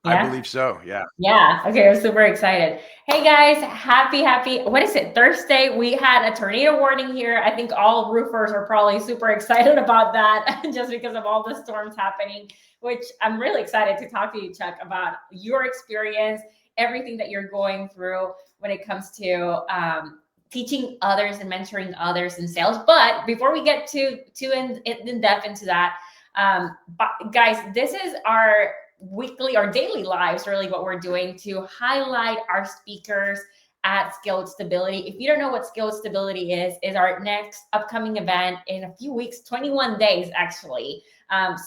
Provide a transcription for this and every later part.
I Yeah. believe so. Yeah. Yeah. Okay. I'm super excited. Hey guys, happy. What is it? Thursday. We had a tornado warning here. I think all roofers are probably super excited about that just because of all the storms happening, which I'm really excited to talk to you, Chuck, about your experience, everything that you're going through when it comes to teaching others and mentoring others in sales. But before we get too in depth into that, but guys, this is our weekly or daily lives, really what we're doing to highlight our speakers at Scaled Stability. If you don't know what Scaled Stability is our next upcoming event in a few weeks, 21 days actually,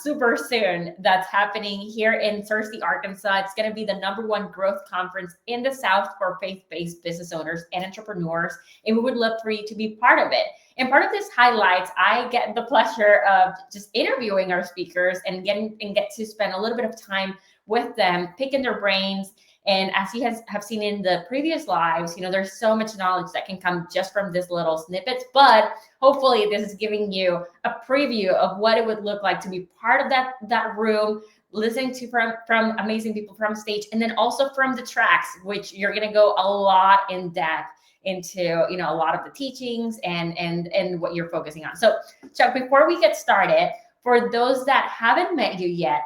super soon. That's happening here in Searcy, Arkansas. It's going to be the #1 growth conference in the South for faith-based business owners and entrepreneurs, and we would love for you to be part of it. And part of this highlights, I get the pleasure of just interviewing our speakers and get to spend a little bit of time with them, picking their brains. And as you have seen in the previous lives, there's so much knowledge that can come just from this little snippets. But hopefully, this is giving you a preview of what it would look like to be part of that room, listening to from amazing people from stage, and then also from the tracks, which you're going to go a lot in depth into a lot of the teachings and what you're focusing on. So Chuck, before we get started, for those that haven't met you yet,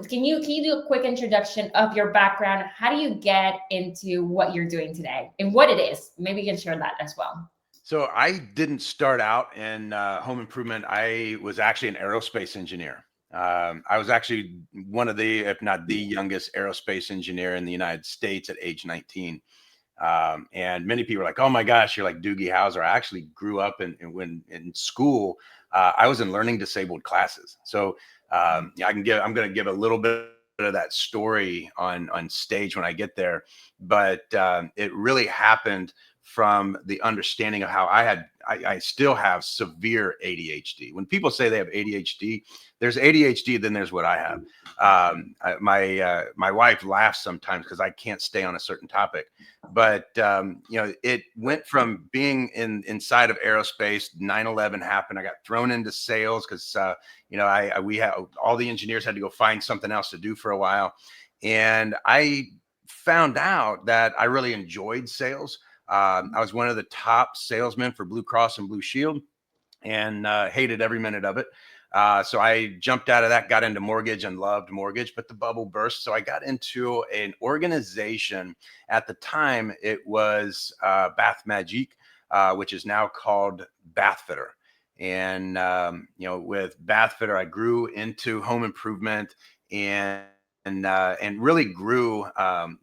can you do a quick introduction of your background? How do you get into what you're doing today and what it is? Maybe you can share that as well. So I didn't start out in home improvement. I was actually an aerospace engineer. I was actually one of the, if not the youngest aerospace engineer in the United States at age 19. And many people are like, "Oh my gosh, you're like Doogie Howser." I actually grew up when in school. I was in learning disabled classes, so yeah, I'm going to give a little bit of that story on stage when I get there. But it really happened from the understanding of how I still have severe ADHD. When people say they have ADHD, there's ADHD, then there's what I have. My wife laughs sometimes because I can't stay on a certain topic. But it went from being inside of aerospace. 9/11 happened. I got thrown into sales because we had all the engineers had to go find something else to do for a while, and I found out that I really enjoyed sales. I was one of the top salesmen for Blue Cross and Blue Shield, and hated every minute of it. So I jumped out of that, got into mortgage and loved mortgage, but the bubble burst. So I got into an organization. At the time, it was Bath Magique, which is now called Bathfitter. And with Bathfitter, I grew into home improvement and really grew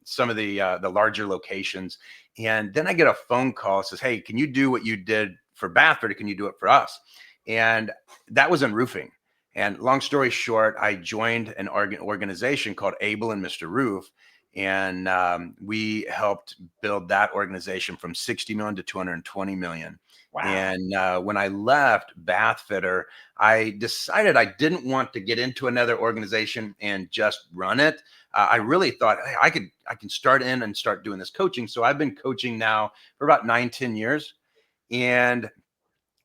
some of the larger locations. And then I get a phone call that says, "Hey, can you do what you did for Bathfitter? Can you do it for us?" And that was in roofing. And long story short, I joined an organization called Able and Mr. Roof. And we helped build that organization from 60 million to 220 million. Wow. And when I left Bathfitter, I decided I didn't want to get into another organization and just run it. I really thought, hey, I can start in and start doing this coaching. So I've been coaching now for about 9, 10 years. And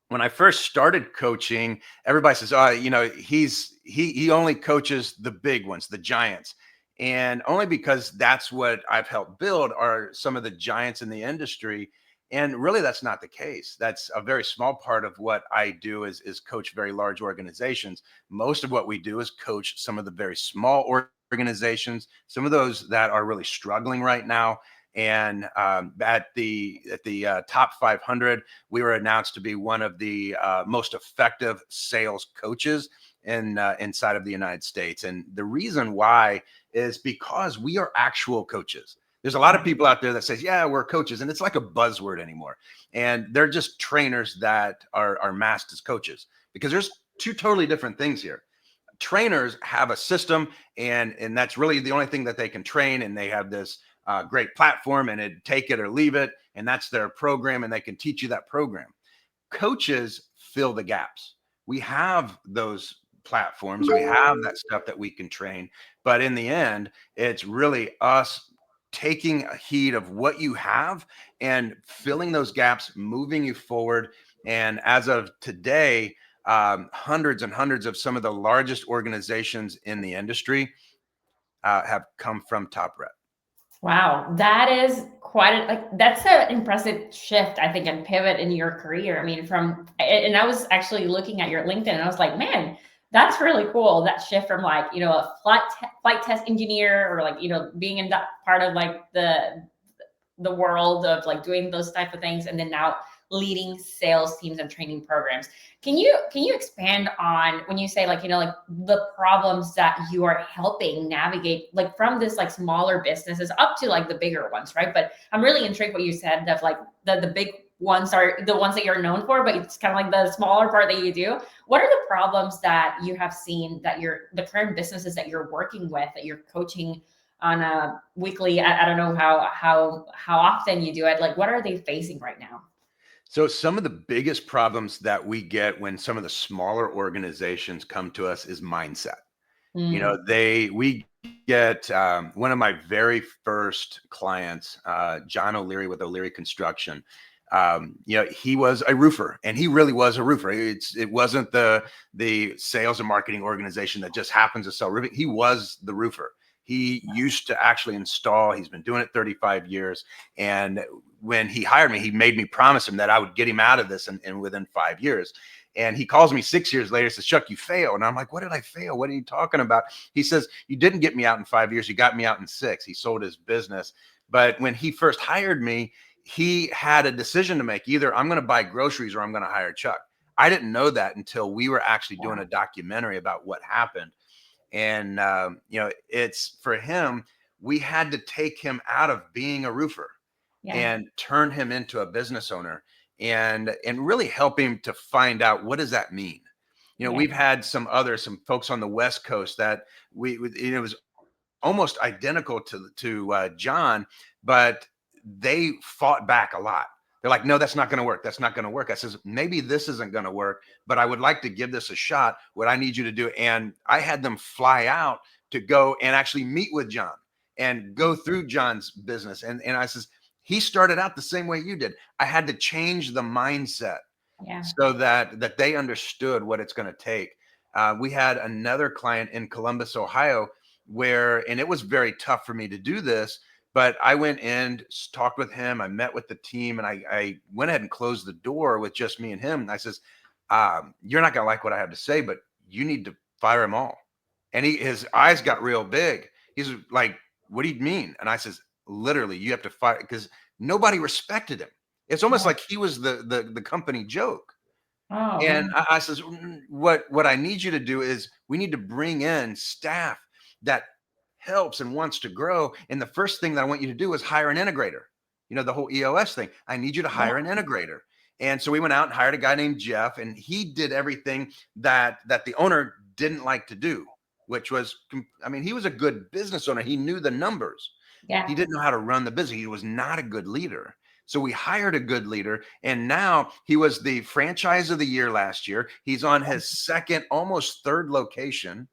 when I first started coaching, everybody says, "Oh, he only coaches the big ones, the giants," and only because that's what I've helped build are some of the giants in the industry. And really, that's not the case. That's a very small part of what I do is coach very large organizations. Most of what we do is coach some of the very small organizations, some of those that are really struggling right now. And at the top 500, we were announced to be one of the most effective sales coaches inside of the United States. And the reason why is because we are actual coaches. There's a lot of people out there that says, "Yeah, we're coaches," and it's like a buzzword anymore. And they're just trainers that are masked as coaches, because there's two totally different things here. Trainers have a system, and that's really the only thing that they can train, and they have this great platform, and it take it or leave it, and that's their program, and they can teach you that program. Coaches fill the gaps. We have those platforms, we have that stuff that we can train, but in the end, it's really us taking a heed of what you have and filling those gaps, moving you forward. And as of today, hundreds and hundreds of some of the largest organizations in the industry have come from Top Red. Wow, that is quite that's an impressive shift, I think, and pivot in your career. I mean, and I was actually looking at your LinkedIn and I was like, man, that's really cool. That shift from like, a flight test engineer, or like, being in that part of like the world of like doing those type of things, and then now leading sales teams and training programs. Can you expand on when you say like, like the problems that you are helping navigate, like from this like smaller businesses up to like the bigger ones, right? But I'm really intrigued what you said of like the big ones are the ones that you're known for, but it's kind of like the smaller part that you do. What are the problems that you have seen that the current businesses that you're working with, that you're coaching on a weekly, I don't know how often you do it, like what are they facing right now? So some of the biggest problems that we get when some of the smaller organizations come to us is mindset. Mm, We get one of my very first clients, John O'Leary with O'Leary Construction. He was a roofer, and he really was a roofer. It wasn't the sales and marketing organization that just happens to sell roofing. He was the roofer. He used to actually install. He's been doing it 35 years. And when he hired me, he made me promise him that I would get him out of this in within 5 years. And he calls me 6 years later, says, Chuck, you failed. And I'm like, what did I fail? What are you talking about? He says, you didn't get me out in 5 years. You got me out in 6. He sold his business. But when he first hired me, he had a decision to make. Either I'm going to buy groceries or I'm going to hire Chuck. I didn't know that until we were actually doing a documentary about what happened. And, it's for him, we had to take him out of being a roofer yeah, and turn him into a business owner, and really help him to find out, what does that mean? yeah, We've had some folks on the West Coast that it was almost identical to John, but they fought back a lot. They're like, no, that's not going to work. That's not going to work. I says, maybe this isn't going to work, but I would like to give this a shot. What I need you to do. And I had them fly out to go and actually meet with John and go through John's business. And I says, he started out the same way you did. I had to change the mindset yeah. so that they understood what it's going to take. We had another client in Columbus, Ohio, and it was very tough for me to do this, but I went in, talked with him, I met with the team, and I went ahead and closed the door with just me and him. And I says, you're not going to like what I have to say, but you need to fire them all. And his eyes got real big. He's like, what do you mean? And I says, literally, you have to fire, because nobody respected him. It's almost Oh, like he was the company joke. oh And man. I says, what I need you to do is, we need to bring in staff that helps and wants to grow. And the first thing that I want you to do is hire an integrator. The whole EOS thing. I need you to Yeah, hire an integrator. And so we went out and hired a guy named Jeff, and he did everything that the owner didn't like to do, which was, I mean, he was a good business owner. He knew the numbers. He yeah. didn't know how to run the business. He was not a good leader. So we hired a good leader, and now he was the franchise of the year last year. He's on his second, almost third location.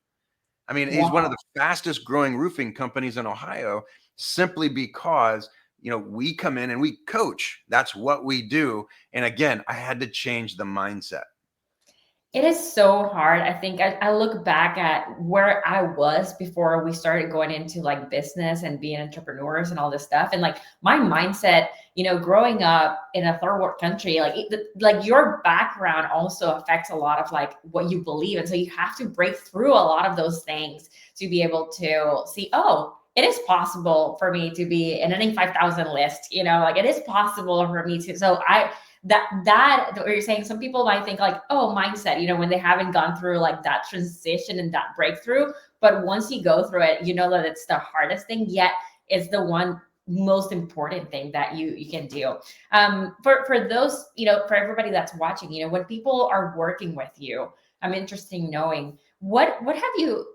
I mean, he's one of Wow. the fastest growing roofing companies in Ohio, simply because, we come in and we coach. That's what we do. And again, I had to change the mindset. It is so hard. I think I look back at where I was before we started going into like business and being entrepreneurs and all this stuff. And like my mindset, growing up in a third world country, like like your background also affects a lot of like what you believe. And so you have to break through a lot of those things to be able to see, oh, it is possible for me to be in an Inc. 5000 list, like it is possible for me to. So that what you're saying, some people might think like, oh, mindset, when they haven't gone through like that transition and that breakthrough. But once you go through it, that it's the hardest thing, yet it's the one most important thing that you can do. For those, for everybody that's watching, when people are working with you, I'm interested in knowing what have you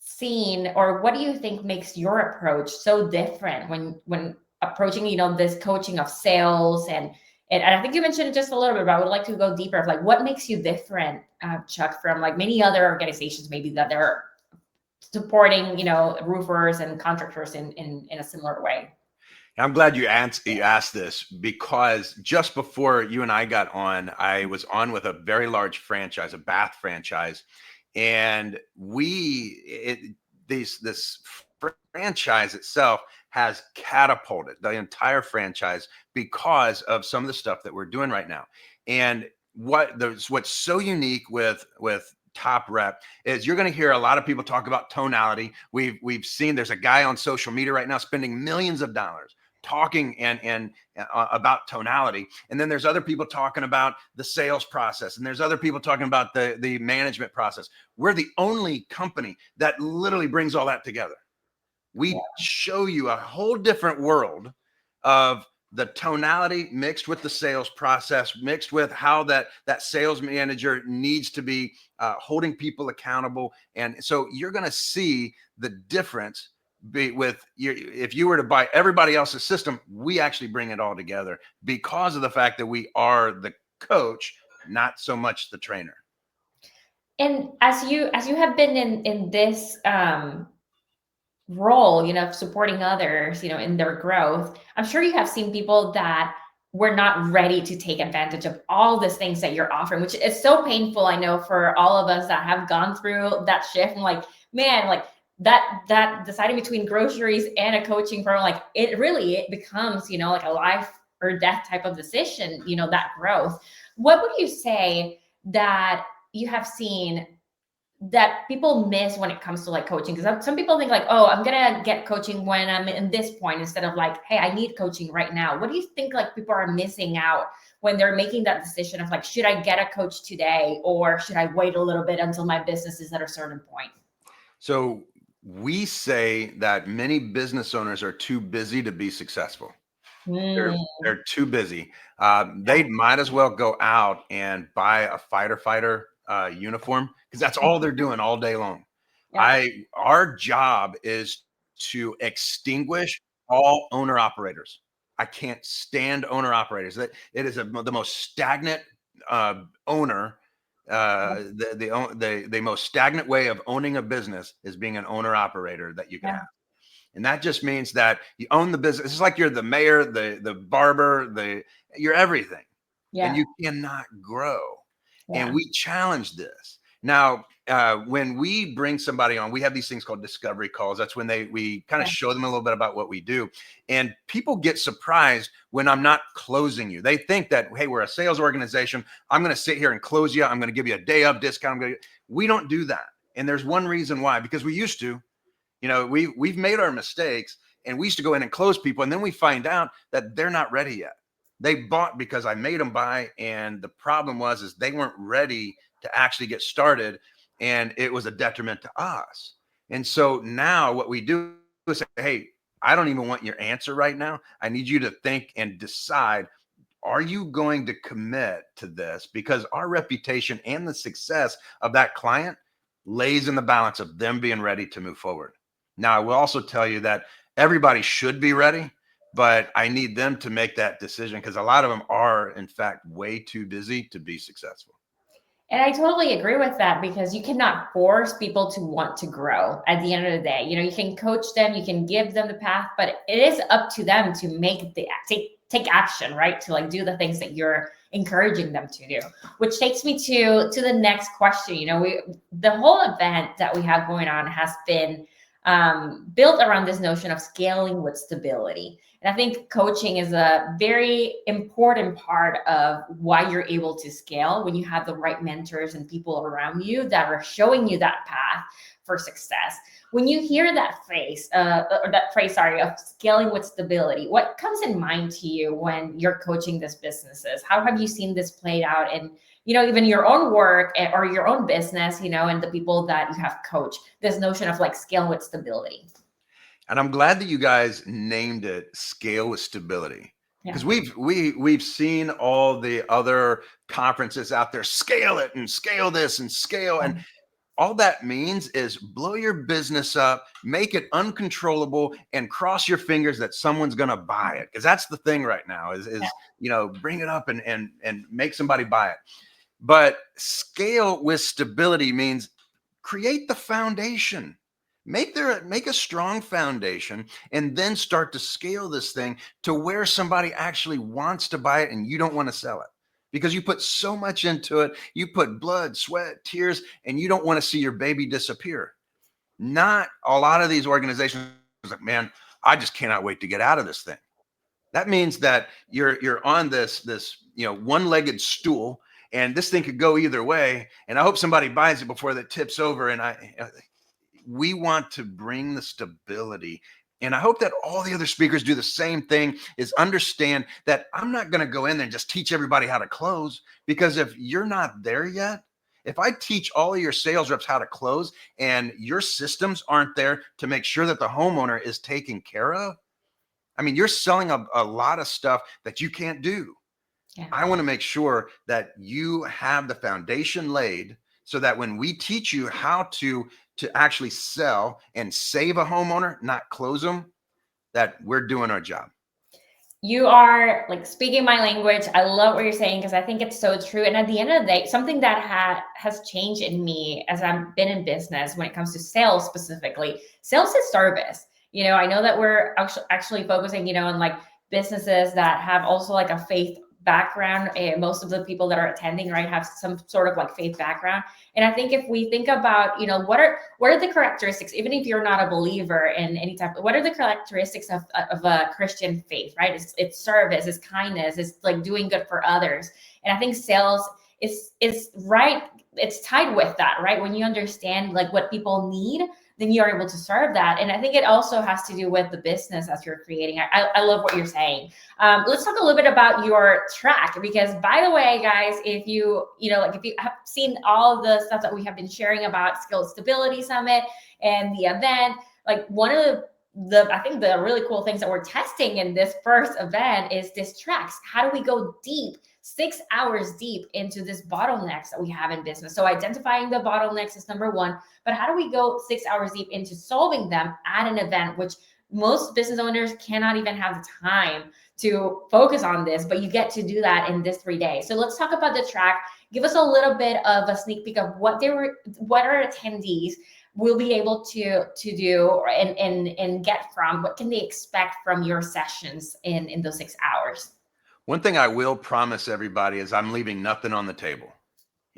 seen, or what do you think makes your approach so different when approaching, this coaching of sales, and I think you mentioned it just a little bit, but I would like to go deeper of like what makes you different, Chuck, from like many other organizations maybe that they're supporting, roofers and contractors in a similar way. I'm glad you asked this, because just before you and I got on, I was on with a very large franchise, a bath franchise, and this franchise itself has catapulted the entire franchise because of some of the stuff that we're doing right now. And what's so unique with Top Rep is you're going to hear a lot of people talk about tonality. We've seen there's a guy on social media right now spending millions of dollars talking and about tonality, and then there's other people talking about the sales process, and there's other people talking about the management process. We're the only company that literally brings all that together. We show you a whole different world of the tonality mixed with the sales process, mixed with how that sales manager needs to be holding people accountable. And so you're going to see the difference if you were to buy everybody else's system. We actually bring it all together because of the fact that we are the coach, not so much the trainer. And as you have been in this role, of supporting others, in their growth, I'm sure you have seen people that were not ready to take advantage of all these things that you're offering, which is so painful. I know for all of us that have gone through that shift, and like, man, like that deciding between groceries and a coaching program, like it becomes, like a life or death type of decision, that growth. What would you say that you have seen that people miss when it comes to like coaching? Because some people think like, oh, I'm gonna get coaching when I'm in this point, instead of like, hey, I need coaching right now. What do you think like people are missing out when they're making that decision of like, should I get a coach today, or should I wait a little bit until my business is at a certain point? So we say that many business owners are too busy to be successful. They're too busy. They might as well go out and buy a fighter uniform, because that's all they're doing all day long. Yeah. Our job is to extinguish all owner operators. I can't stand owner operators. That it is the most stagnant owner. The most stagnant way of owning a business is being an owner operator that you can have. And that just means that you own the business. It's like you're the mayor, the barber, you're everything. And you cannot grow. And we challenge this. Now, when we bring somebody on, we have these things called discovery calls. That's when we kind of show them a little bit about what we do. And people get surprised when I'm not closing you. They think that, hey, we're a sales organization. I'm going to sit here and close you. I'm going to give you a day of discount. We don't do that. And there's one reason why, because we used to. We've made our mistakes, and we used to go in and close people, and then we find out that they're not ready yet. They bought because I made them buy, and the problem is they weren't ready to actually get started, and it was a detriment to us. And so now what we do is say, hey, I don't even want your answer right now. I need you to think and decide, are you going to commit to this? Because our reputation and the success of that client lays in the balance of them being ready to move forward. Now, I will also tell you that everybody should be ready, but I need them to make that decision, because a lot of them are, in fact, way too busy to be successful. And I totally agree with that, because you cannot force people to want to grow at the end of the day. You can coach them, you can give them the path, but it is up to them to take action, right? To like do the things that you're encouraging them to do, which takes me to the next question. The whole event that we have going on has been built around this notion of scaling with stability. And I think coaching is a very important part of why you're able to scale, when you have the right mentors and people around you that are showing you that path for success. When you hear that phrase, of scaling with stability, what comes in mind to you when you're coaching these businesses? How have you seen this played out in, even your own work or your own business, and the people that you have coached, this notion of like scale with stability? And I'm glad that you guys named it scale with stability, because we've seen all the other conferences out there, scale it and scale this and scale. And all that means is blow your business up, make it uncontrollable, and cross your fingers that someone's going to buy it. Because that's the thing right now is bring it up and make somebody buy it. But scale with stability means create the foundation. Make a strong foundation, and then start to scale this thing to where somebody actually wants to buy it, and you don't want to sell it because you put so much into it. You put blood, sweat, tears, and you don't want to see your baby disappear. Not a lot of these organizations are like, man, I just cannot wait to get out of this thing. That means that you're on this one-legged stool, and this thing could go either way. And I hope somebody buys it before that tips over. And we want to bring the stability. And I hope that all the other speakers do the same thing, is understand that I'm not going to go in there and just teach everybody how to close, because if you're not there yet, if I teach all of your sales reps how to close and your systems aren't there to make sure that the homeowner is taken care of, I mean, you're selling a lot of stuff that you can't do. Yeah. I want to make sure that you have the foundation laid so that when we teach you how to actually sell and save a homeowner, not close them, that we're doing our job. You are like speaking my language. I love what you're saying because I think it's so true. And at the end of the day, something that has changed in me as I've been in business when it comes to sales specifically, sales is service. I know that we're actually focusing, on like businesses that have also like a faith background. And most of the people that are attending, right, have some sort of like faith background. And I think if we think about, what are the characteristics, even if you're not a believer in any type, what are the characteristics of a Christian faith, right? It's service, it's kindness, it's like doing good for others. And I think sales is right. It's tied with that, right? When you understand like what people need, then you're able to serve that. And I think it also has to do with the business that you're creating. I love what you're saying. Let's talk a little bit about your track, because by the way, guys, if you have seen all of the stuff that we have been sharing about Skill Stability Summit and the event, like one of I think the really cool things that we're testing in this first event is this tracks. How do we go deep, 6 hours deep into this bottlenecks that we have in business? So identifying the bottlenecks is number one, but how do we go 6 hours deep into solving them at an event, which most business owners cannot even have the time to focus on this, but you get to do that in this 3 days. So let's talk about the track. Give us a little bit of a sneak peek of what our attendees will be able to do and get from. What can they expect from your sessions in those 6 hours? One thing I will promise everybody is I'm leaving nothing on the table.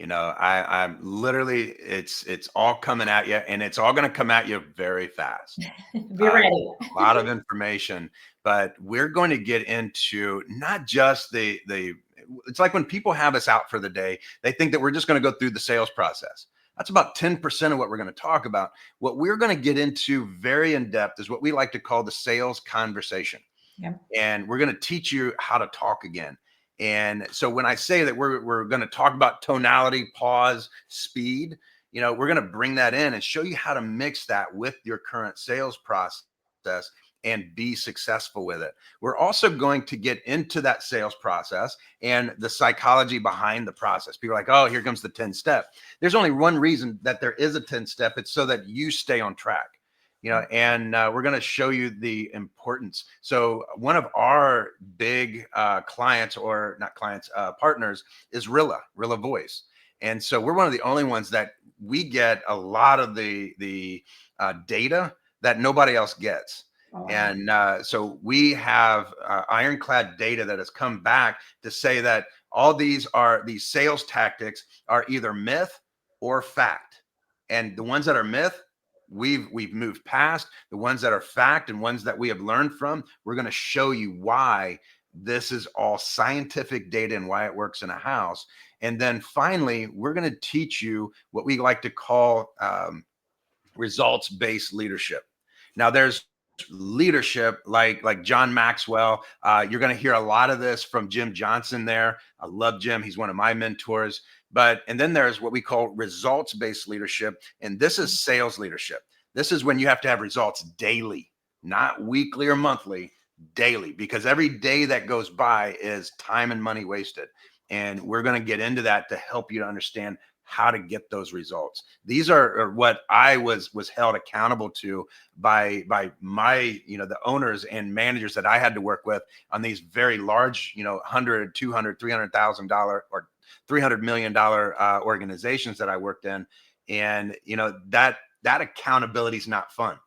I'm literally, it's all coming at you, and it's all going to come at you very fast. Be ready. A lot of information, but we're going to get into not just it's like when people have us out for the day, they think that we're just going to go through the sales process. That's about 10% of what we're going to talk about. What we're going to get into very in depth is what we like to call the sales conversation. Yeah. And we're going to teach you how to talk again. And so when I say that we're going to talk about tonality, pause, speed, we're going to bring that in and show you how to mix that with your current sales process and be successful with it. We're also going to get into that sales process and the psychology behind the process. People are like, oh, here comes the 10 step. There's only one reason that there is a 10 step. It's so that you stay on track. And we're going to show you the importance. So one of our big clients, or not clients, partners is Rilla Voice. And so we're one of the only ones that we get a lot of the data that nobody else gets. Oh, wow. And so we have ironclad data that has come back to say that all these sales tactics are either myth or fact. And the ones that are myth, we've moved past. The ones that are fact and ones that we have learned from, we're going to show you why this is all scientific data and why it works in a house. And then finally, we're going to teach you what we like to call results-based leadership. Now, there's leadership like John Maxwell. You're going to hear a lot of this from Jim Johnson there. I love Jim. He's one of my mentors. And then there's what we call results-based leadership. And this is sales leadership. This is when you have to have results daily, not weekly or monthly, daily, because every day that goes by is time and money wasted. And we're going to get into that to help you to understand how to get those results. These are what I was held accountable to by my, the owners and managers that I had to work with on these very large, $100, $200, $300,000 or $300 million organizations that I worked in. And, that accountability is not fun.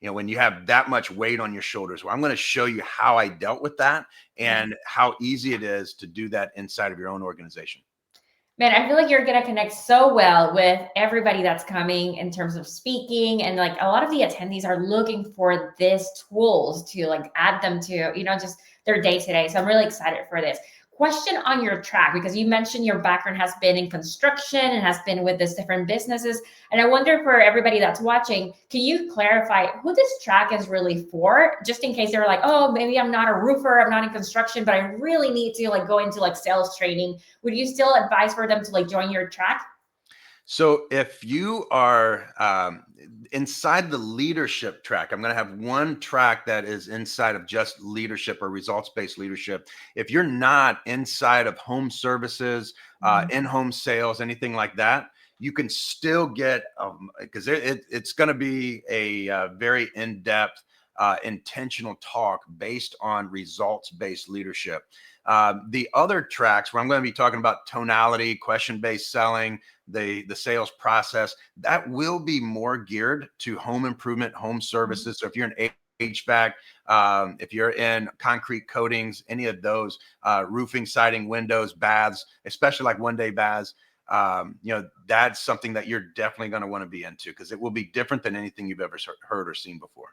When you have that much weight on your shoulders. Well, I'm going to show you how I dealt with that and how easy it is to do that inside of your own organization. Man, I feel like you're going to connect so well with everybody that's coming in terms of speaking. And like a lot of the attendees are looking for these tools to like add them to, just their day to day. So I'm really excited for this. Question on your track, because you mentioned your background has been in construction and has been with these different businesses. And I wonder for everybody that's watching, can you clarify who this track is really for? Just in case they're like, oh, maybe I'm not a roofer, I'm not in construction, but I really need to like go into like sales training. Would you still advise for them to like join your track? So if you are inside the leadership track, I'm going to have one track that is inside of just leadership or results-based leadership. If you're not inside of home services, in-home sales, anything like that, you can still get, because it's going to be a very in-depth, intentional talk based on results-based leadership. The other tracks where I'm going to be talking about tonality, question-based selling, the sales process, that will be more geared to home improvement, home services. So if you're in HVAC, if you're in concrete coatings, any of those, roofing, siding, windows, baths, especially like one-day baths, that's something that you're definitely going to want to be into, because it will be different than anything you've ever heard or seen before.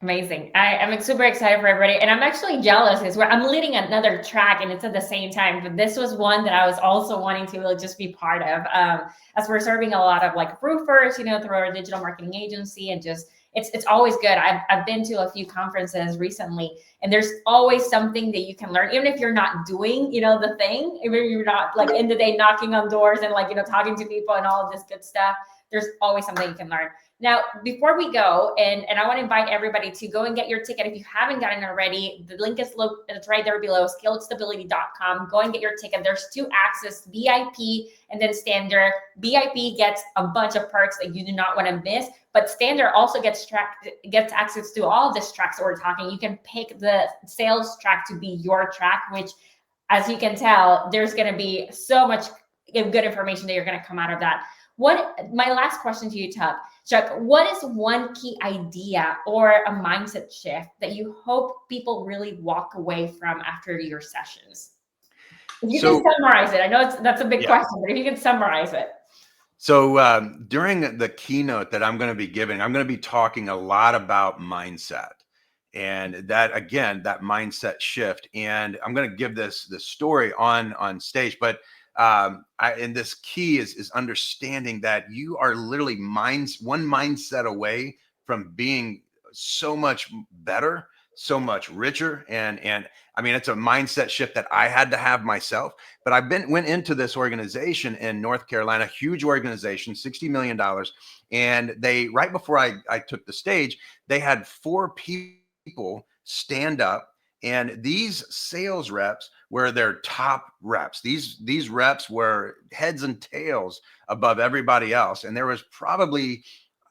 Amazing. I'm super excited for everybody. And I'm actually jealous is where I'm leading another track and it's at the same time, but this was one that I was also wanting to like, just be part of. As we're serving a lot of like roofers, through our digital marketing agency, and just, it's always good. I've been to a few conferences recently, and there's always something that you can learn, even if you're not doing, the thing, even if you're not like in the day knocking on doors and like, talking to people and all of this good stuff, there's always something you can learn. Now, before we go, and I want to invite everybody to go and get your ticket. If you haven't gotten it already, the link is it's right there below, scaledstability.com. Go and get your ticket. There's 2 access, VIP and then standard. VIP gets a bunch of perks that you do not want to miss, but standard also gets access to all of these tracks that we're talking. You can pick the sales track to be your track, which, as you can tell, there's going to be so much good information that you're going to come out of that. My last question to you, Chuck, what is one key idea or a mindset shift that you hope people really walk away from after your sessions? If you can summarize it, I know that's a big question, but if you can summarize it. So during the keynote that I'm going to be giving, I'm going to be talking a lot about mindset, and that, again, that mindset shift. And I'm going to give this story on stage, but and this key is understanding that you are literally one mindset away from being so much better, so much richer. And I mean, it's a mindset shift that I had to have myself. But went into this organization in North Carolina, huge organization, $60 million. And they, right before I took the stage, they had 4 people stand up. And these sales reps were their top reps. These reps were heads and tails above everybody else. And there was probably,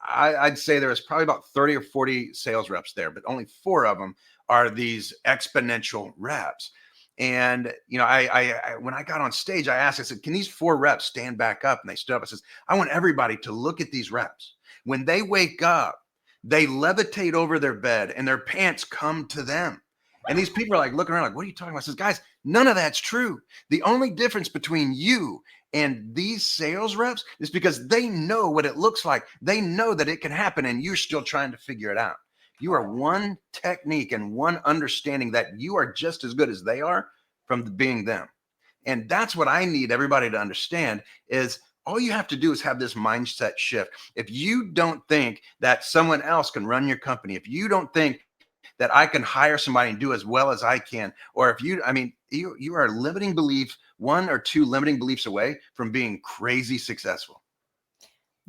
I'd say there was probably about 30 or 40 sales reps there, but only 4 of them are these exponential reps. And, I when I got on stage, I asked, I said, can these 4 reps stand back up? And they stood up. I says, I want everybody to look at these reps. When they wake up, they levitate over their bed and their pants come to them. And these people are like looking around like, what are you talking about? I says, guys, none of that's true. The only difference between you and these sales reps is because they know what it looks like. They know that it can happen, and you're still trying to figure it out. You are one technique and one understanding that you are just as good as they are from being them. And that's what I need everybody to understand is all you have to do is have this mindset shift. If you don't think that someone else can run your company, if you don't think that I can hire somebody and do as well as I can, or if you are limiting beliefs, 1 or 2 limiting beliefs away from being crazy successful.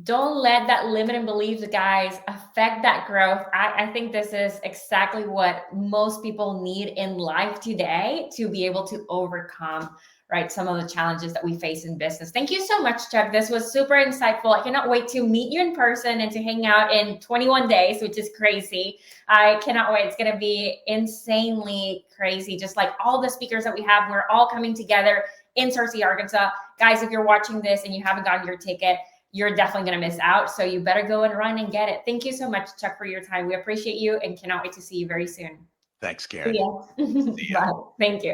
Don't let that limiting beliefs, guys, affect that growth. I think this is exactly what most people need in life today to be able to overcome, right, some of the challenges that we face in business. Thank you so much, Chuck. This was super insightful. I cannot wait to meet you in person and to hang out in 21 days, which is crazy. I cannot wait. It's going to be insanely crazy. Just like all the speakers that we have, we're all coming together in Searcy, Arkansas. Guys, if you're watching this and you haven't gotten your ticket, you're definitely going to miss out. So you better go and run and get it. Thank you so much, Chuck, for your time. We appreciate you and cannot wait to see you very soon. Thanks, Karen. See ya. Bye. Thank you.